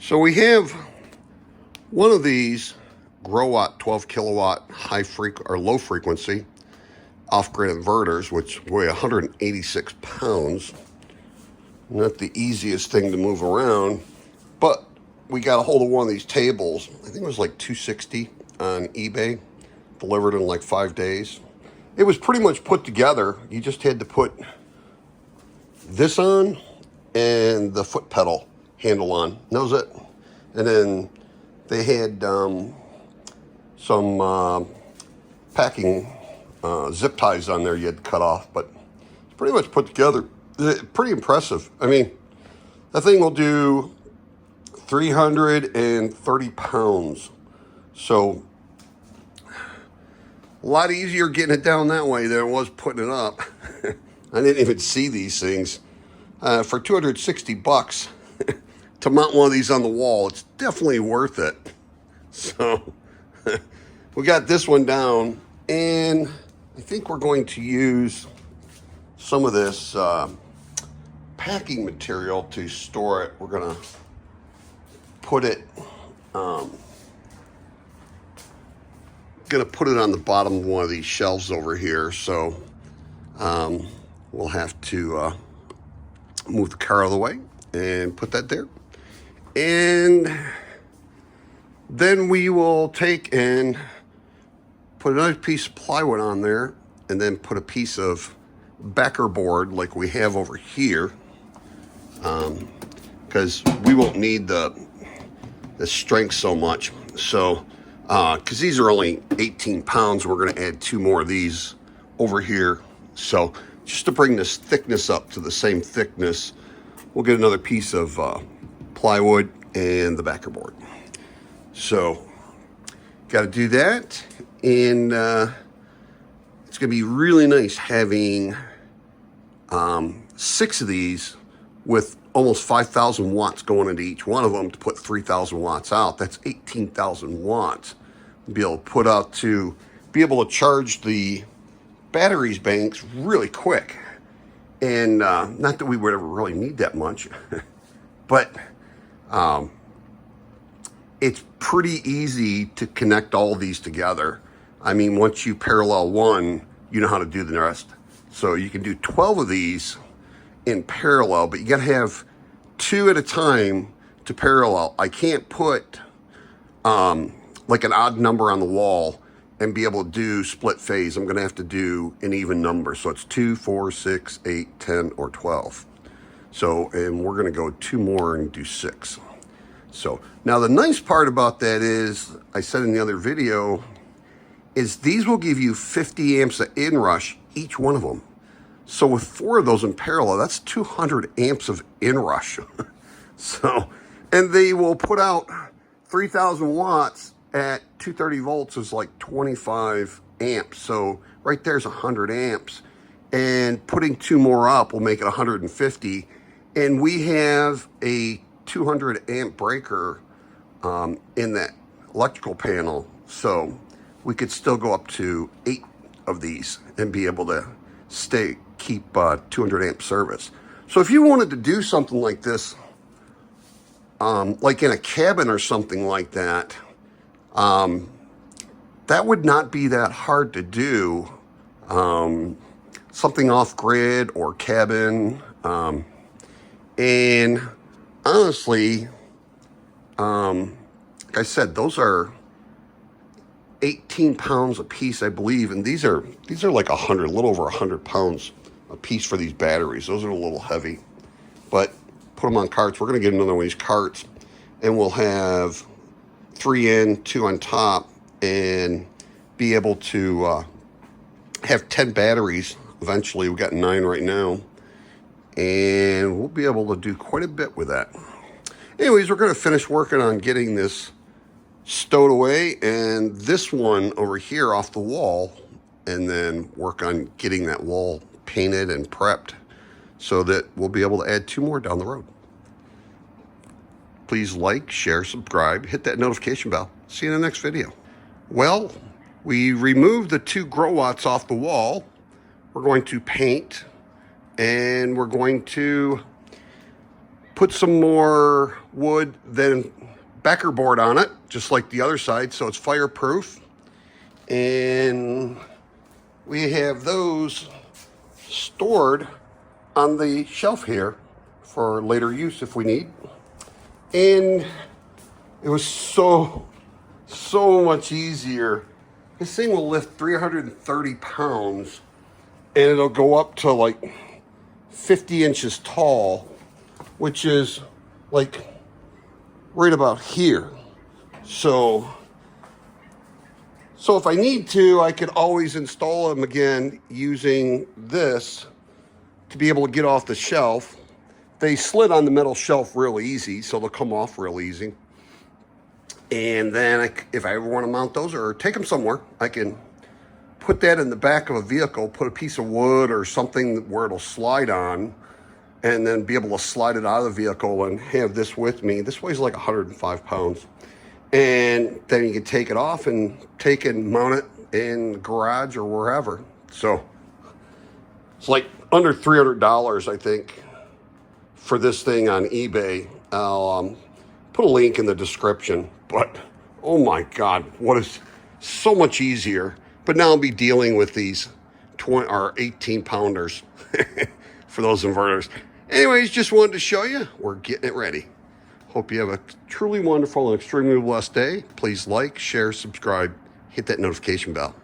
So we have one of these Growatt 12 kilowatt low frequency off-grid inverters, which weigh 186 pounds. Not the easiest thing to move around, but we got a hold of one of these tables. I think it was like $260 on eBay, delivered in like 5 days. It was pretty much put together. You just had to put this on and the foot pedal handle on. That was it. And then they had some packing zip ties on there you had to cut off, but it's pretty much put together. Pretty impressive. I mean, that thing will do 330 pounds. So a lot easier getting it down that way than it was putting it up. I didn't even see these things. For 260 bucks to mount one of these on the wall, it's definitely worth it. So we got this one down, and I think we're going to use some of this packing material to store it. We're gonna put it on the bottom of one of these shelves over here. So we'll have to move the car out of the way and put that there. And then we will take and put another piece of plywood on there, and then put a piece of backer board like we have over here, because we won't need the strength so much. So because these are only 18 pounds, we're going to add 2 more of these over here. So just to bring this thickness up to the same thickness, we'll get another piece of plywood and the backer board. So got to do that, and it's going to be really nice having 6 of these with almost 5,000 watts going into each one of them to put 3,000 watts out. That's 18,000 watts. Be able to charge the batteries banks really quick. And not that we would ever really need that much, but it's pretty easy to connect all of these together. I mean, once you parallel one, you know how to do the rest. So you can do 12 of these in parallel, but you got to have 2 at a time to parallel. I can't put like an odd number on the wall and be able to do split phase. I'm going to have to do an even number. So it's 2, 4, 6, 8, 10, or 12. So, and we're going to go 2 more and do 6. So now the nice part about that is, I said in the other video, is these will give you 50 amps of inrush, each one of them. So with 4 of those in parallel, that's 200 amps of inrush. So, and they will put out 3,000 watts at 230 volts is like 25 amps. So right there's 100 amps. And putting 2 more up will make it 150. And we have a 200 amp breaker in that electrical panel. So we could still go up to 8 of these and be able to keep 200 amp service. So if you wanted to do something like this, like in a cabin or something like that, that would not be that hard to do. Something off grid or cabin. And honestly, like I said, those are 18 pounds a piece, I believe. And these are like a little over 100 pounds a piece for these batteries. Those are a little heavy, but put them on carts. We're going to get another one of these carts, and we'll have 3 in, 2 on top, and be able to have 10 batteries eventually. We've got 9 right now, and we'll be able to do quite a bit with that. Anyways, we're going to finish working on getting this stowed away, and this one over here off the wall, and then work on getting that wall painted and prepped so that we'll be able to add 2 more down the road. Please like, share, subscribe, hit that notification bell. See you in the next video. Well, we removed the 2 Growatts off the wall. We're going to paint, and we're going to put some more wood, then Becker board on it, just like the other side, so it's fireproof. And we have those stored on the shelf here for later use if we need. And it was so much easier. This thing will lift 330 pounds and it'll go up to like 50 inches tall, which is like right about here. So if I need to, I could always install them again using this to be able to get off the shelf. They slid on the metal shelf real easy, so they'll come off real easy. And then if I ever want to mount those or take them somewhere, I can put that in the back of a vehicle, put a piece of wood or something where it'll slide on, and then be able to slide it out of the vehicle and have this with me. This weighs like 105 pounds. And then you can take it off and take and mount it in the garage or wherever. So it's like under $300, I think, for this thing on eBay. I'll put a link in the description. But oh my God, what is so much easier. But now I'll be dealing with these 20 or 18 pounders for those inverters. Anyways, just wanted to show you, we're getting it ready. Hope you have a truly wonderful and extremely blessed day. Please like, share, subscribe, hit that notification bell.